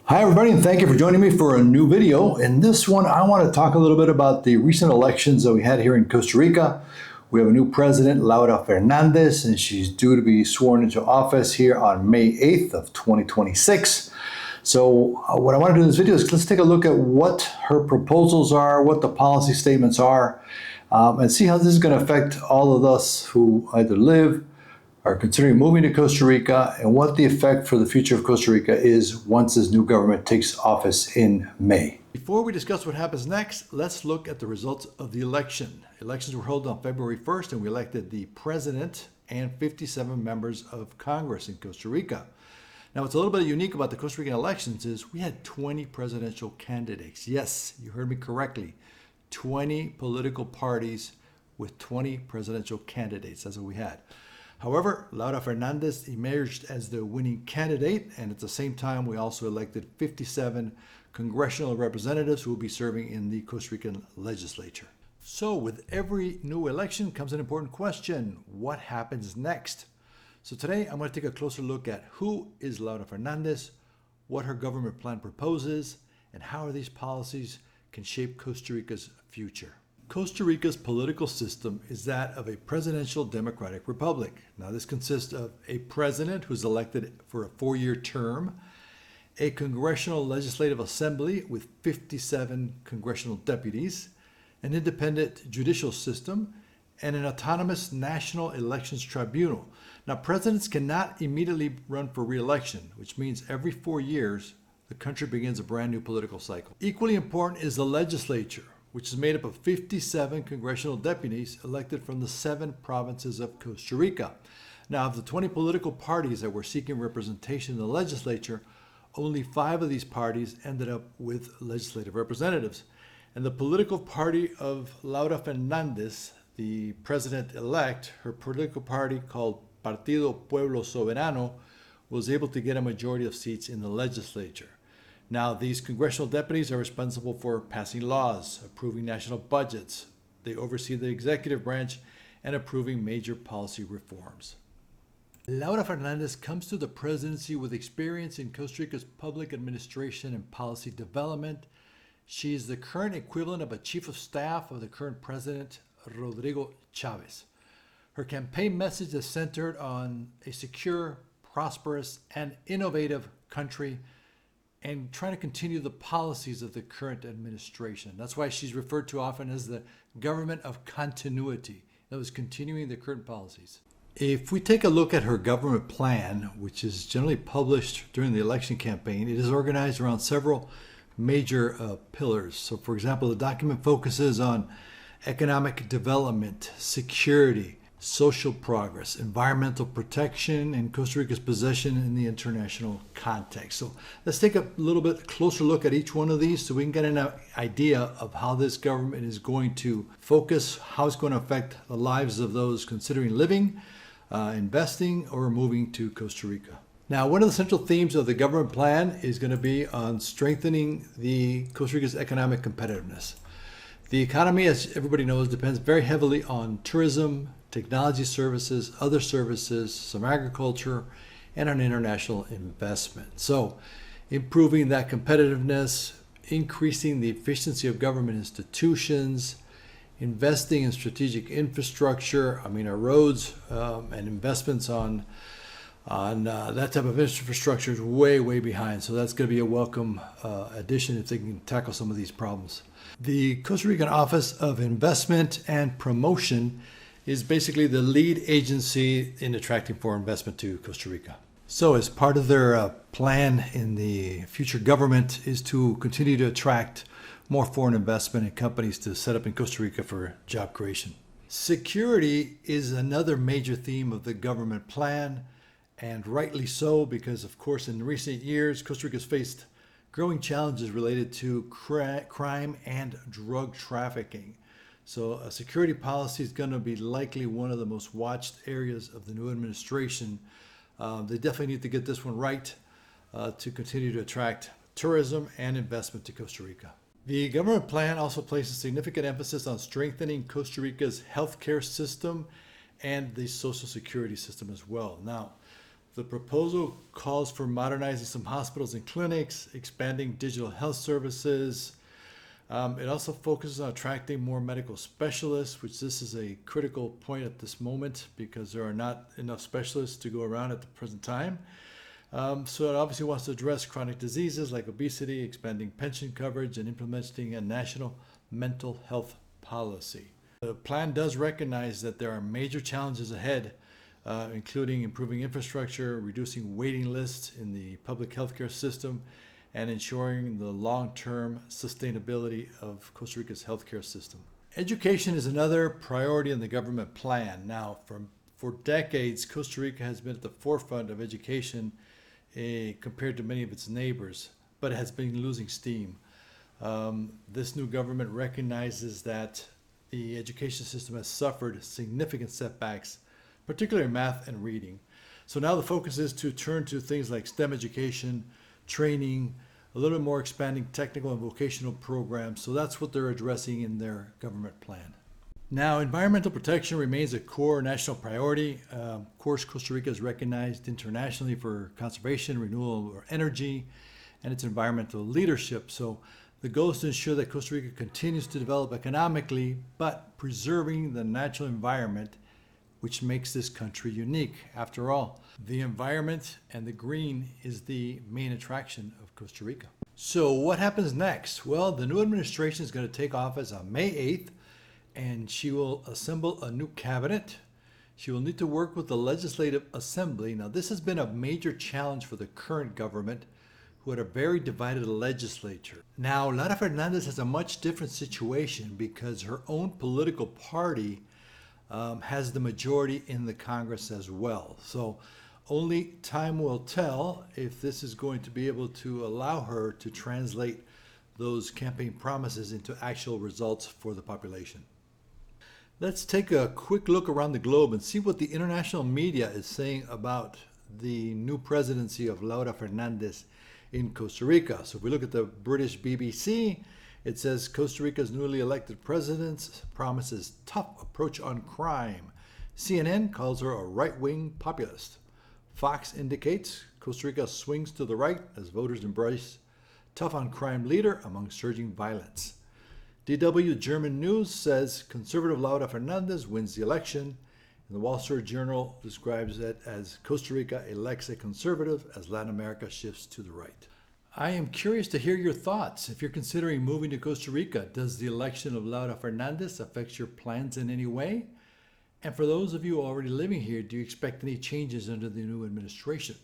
Hi everybody, and thank you for joining me for a new video. In this one, I want to talk a little bit about the recent elections that we had here in Costa Rica. We have a new president, Laura Fernández, and she's due to be sworn into office here on May 8th of 2026. So what I want to do in this video is let's take a look at what her proposals are, what the policy statements are, and see how this is going to affect all of us who either live, are considering moving to Costa Rica, and what the effect for the future of Costa Rica is once this new government takes office in May. Before we discuss what happens next, let's look at the results of the election. Elections were held on February 1st, and we elected the president and 57 members of Congress in Costa Rica. Now, what's a little bit unique about the Costa Rican elections is we had 20 presidential candidates. Yes, you heard me correctly. 20 political parties with 20 presidential candidates. That's what we had. However, Laura Fernández emerged as the winning candidate, and at the same time, we also elected 57 congressional representatives who will be serving in the Costa Rican legislature. So with every new election comes an important question: what happens next? So today, I'm going to take a closer look at who is Laura Fernández, what her government plan proposes, and how these policies can shape Costa Rica's future. Costa Rica's political system is that of a presidential democratic republic. Now, this consists of a president who's elected for a 4-year term, a congressional legislative assembly with 57 congressional deputies, an independent judicial system, and an autonomous national elections tribunal. Now, presidents cannot immediately run for re-election, which means every 4 years, the country begins a brand new political cycle. Equally important is the legislature, which is made up of 57 congressional deputies elected from the 7 provinces of Costa Rica. Now, of the 20 political parties that were seeking representation in the legislature, only 5 of these parties ended up with legislative representatives. And the political party of Laura Fernández, the president-elect, her political party called Partido Pueblo Soberano, was able to get a majority of seats in the legislature. Now, these congressional deputies are responsible for passing laws, approving national budgets. They oversee the executive branch and approving major policy reforms. Laura Fernández comes to the presidency with experience in Costa Rica's public administration and policy development. She is the current equivalent of a chief of staff of the current president, Rodrigo Chavez. Her campaign message is centered on a secure, prosperous, and innovative country, and trying to continue the policies of the current administration. That's why she's referred to often as the government of continuity. That was continuing the current policies. If we take a look at her government plan, which is generally published during the election campaign, it is organized around several major pillars. So, for example, the document focuses on economic development, security, social progress, environmental protection, and Costa Rica's position in the international context. So let's take a little bit closer look at each one of these so we can get an idea of how this government is going to focus, how it's going to affect the lives of those considering living, investing, or moving to Costa Rica. Now, one of the central themes of the government plan is going to be on strengthening the Costa Rica's economic competitiveness. The economy, as everybody knows, depends very heavily on tourism, technology services, other services, some agriculture, and on international investment. So improving that competitiveness, increasing the efficiency of government institutions, investing in strategic infrastructure. Our roads and investments on that type of infrastructure is way behind. So that's going to be a welcome addition if they can tackle some of these problems. The Costa Rican Office of Investment and Promotion is basically the lead agency in attracting foreign investment to Costa Rica. So as part of their plan in the future government is to continue to attract more foreign investment and companies to set up in Costa Rica for job creation. Security is another major theme of the government plan, and rightly so, because of course in recent years Costa Rica has faced growing challenges related to crime and drug trafficking. So a security policy is going to be likely one of the most watched areas of the new administration. They definitely need to get this one right to continue to attract tourism and investment to Costa Rica. The government plan also places significant emphasis on strengthening Costa Rica's healthcare system and the social security system as well. Now, The proposal calls for modernizing some hospitals and clinics, expanding digital health services. It also focuses on attracting more medical specialists, which this is a critical point at this moment because there are not enough specialists to go around at the present time. So it obviously wants to address chronic diseases like obesity, expanding pension coverage, and implementing a national mental health policy. The plan does recognize that there are major challenges ahead, including improving infrastructure, reducing waiting lists in the public healthcare system, and ensuring the long-term sustainability of Costa Rica's healthcare system. Education is another priority in the government plan. Now, for decades, Costa Rica has been at the forefront of education compared to many of its neighbors, but it has been losing steam. This new government recognizes that the education system has suffered significant setbacks, particularly in math and reading. So now the focus is to turn to things like STEM education, training, a little bit more expanding technical and vocational programs. So that's what they're addressing in their government plan. Now, environmental protection remains a core national priority. Of course, Costa Rica is recognized internationally for conservation, renewable energy, and its environmental leadership. So the goal is to ensure that Costa Rica continues to develop economically, but preserving the natural environment, which makes this country unique. After all, the environment and the green is the main attraction of Costa Rica. So what happens next? Well, the new administration is going to take office on May 8th, and she will assemble a new cabinet. She will need to work with the Legislative Assembly. Now, this has been a major challenge for the current government, who had a very divided legislature. Now, Laura Fernández has a much different situation because her own political party has the majority in the Congress as well. So only time will tell if this is going to be able to allow her to translate those campaign promises into actual results for the population. Let's take a quick look around the globe and see what the international media is saying about the new presidency of Laura Fernández in Costa Rica. So if we look at the British BBC, it says Costa Rica's newly elected president promises tough approach on crime. CNN calls her a right-wing populist. Fox indicates Costa Rica swings to the right as voters embrace tough on crime leader among surging violence. DW German News says conservative Laura Fernández wins the election. And the Wall Street Journal describes it as Costa Rica elects a conservative as Latin America shifts to the right. I am curious to hear your thoughts. If you're considering moving to Costa Rica, does the election of Laura Fernández affect your plans in any way? And for those of you already living here, do you expect any changes under the new administration?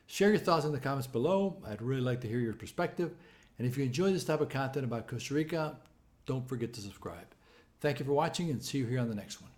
Share your thoughts in the comments below. I'd really like to hear your perspective. And if you enjoy this type of content about Costa Rica, don't forget to subscribe. Thank you for watching and see you here on the next one.